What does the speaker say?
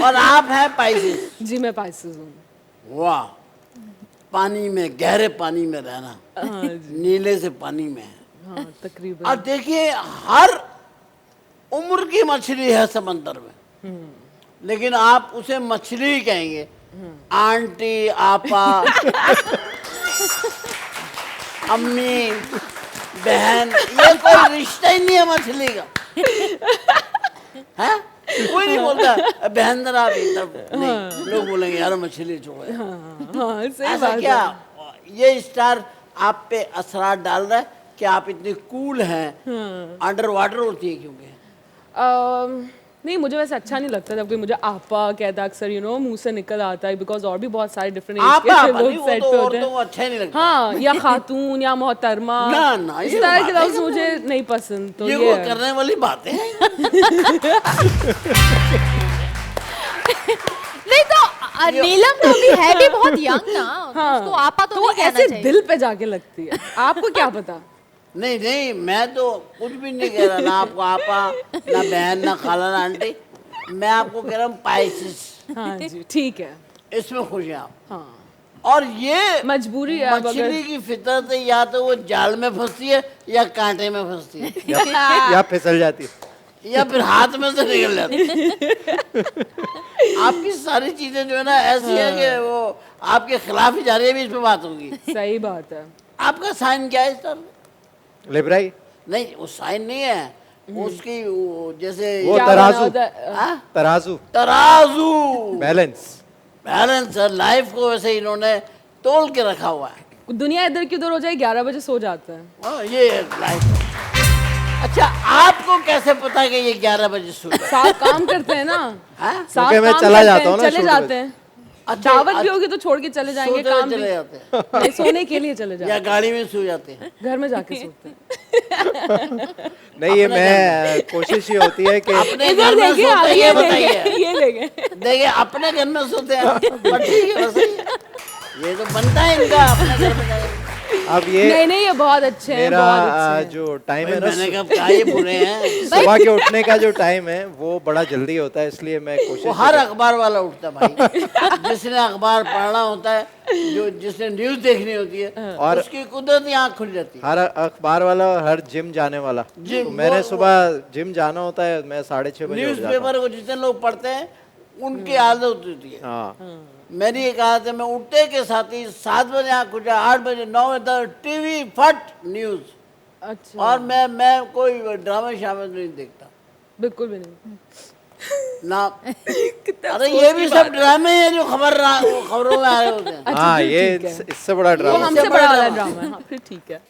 और आप हैं पाइसेस। जी मैं पाइसेस हूँ। वाह, पानी में, गहरे पानी में रहना, हाँ जी। नीले से पानी में है। हाँ तकरीबन। और देखिए हर उम्र की मछली है समंदर में, लेकिन आप उसे मछली ही कहेंगे। आंटी, आपा, अम्मी, बहन, ये कोई रिश्ता ही नहीं है मछली का। है कोई नहीं बोलता बहन जरा आप इधर, नहीं, लोग बोलेंगे यार मछली छोड़। हाँ सही ऐसा बात क्या है। ये स्टार आप पे असरार डाल रहा है कि आप इतने कूल हैं? अंडर वाटर होती है क्योंकि नहीं मुझे वैसे अच्छा नहीं लगता जब कोई मुझे आपा कहता है अक्सर मुंह से निकल आता है, बिकॉज और भी बहुत सारे डिफरेंट एज आपा के नहीं, लोग वो सेट तो पे और होते तो हैं। वो अच्छा ही नहीं लगता। हाँ या खातून या मोहतरमा, ना, इस ये तरह के बातें लफ्ज मुझे नहीं पसंद। तो ये ये वो है। करने वाली बातें हैं। नहीं तो नीलम तो अभी है भी बहुत यंग ना, हाँ, उसको आपा तो वो नहीं कहना ऐसे चाहिए। दिल पे जाके लगती है। आपको क्या पता? नहीं नहीं, मैं तो कुछ भी नहीं कह रहा, ना आपको आपा, ना बहन, ना खाला, ना आंटी। मैं आपको कह रहा हूँ पाइसेस, हाँ जी ठीक है। इसमें खुश हैं आप। हाँ और ये मजबूरी है अब मछली अगर। की फितरत है, या तो वो जाल में फंसती है या कांटे में फंसती है या फिसल जाती है। या फिर हाथ में से निकल जाती है। आपकी सारी चीजें जो है ना ऐसी है कि वो आपके खिलाफ ही जा रही है, भी इस पे बात होगी। सही बात है। आपका साइन क्या है सर? लिब्राई, नहीं वो साइन नहीं है, उसकी वो जैसे वो क्या तराजू। बना होता है? हाँ? तराजू, तराजू, बैलेंस। Balance sir. लाइफ को वैसे इन्होंने तोल के रखा हुआ है। दुनिया इधर की उधर हो जाए, 11 बजे सो जाते हैं। ये लाइफ। अच्छा, आपको कैसे पता कि ये 11 बजे सुबह? साथ काम करते हैं ना। हाँ? साथ क्योंकि मैं काम चला करते जाता हैं, हूँ ना चले शूट जाते में। हैं। अच्छा, दावत भी होगी तो छोड़ के चले जाएंगे, सोते हुए काम भी चले जाते हैं नहीं, सोने के लिए चले या जाते गाड़ी में सो जाते हैं? हैं, घर में जाके सोते हैं। नहीं, ये अपने मैं कोशिश ये होती है कि अपने इधर घर में देखिए, सोते हैं, ये ये देखिए, बताइए। ये लेंगे। देखिए अपने घर में सोते हैं, पर ठीक है, वैसे ही। ये तो बनता है इनका अपने घर में जाके। अब ये नहीं नहीं ये बहुत अच्छे हैं, मेरा बहुत अच्छे हैं। जो टाइम भाई, है ना, मैंने कहा क्या ये बुरे हैं? सुबह के उठने का जो टाइम है वो बड़ा जल्दी होता है, इसलिए मैं कोशिश वो हर अखबार वाला उठता है भाई। जिसने अखबार पढ़ना होता है, जो जिसने न्यूज देखनी होती है, और उसकी कुदरती आँख खुल जाती है। हर अखबार वाला और हर जिम जाने वाला। जिम, तो मैंने वो- सुबह जिम जाना होता है, मैं 6:30 बजे उठ न्यूज जाता हूँ। पेपर को जितने लोग पढ़ते हैं उनकी आदत होती है। हाँ, मेरी एक आदत है, मैं उठते के साथ ही 7 बजे आँख खुल जाए, 8 बजे, 9 बजे तक टीवी फट न्यूज। अच्छा और मैं कोई ड्रामा शामिल नहीं देखता बिल्कुल भी नहीं। ना। अरे ये भी सब ड्रामे हैं जो खबरों में आ रहे होते हैं। अच्छा, हाँ, फिर ये ठीक है। इससे बड़ा वो ड्रामा। हमसे इससे बड़ा बड़ा वाला ड्रामा। ड्रामा है। हाँ फिर ठीक है।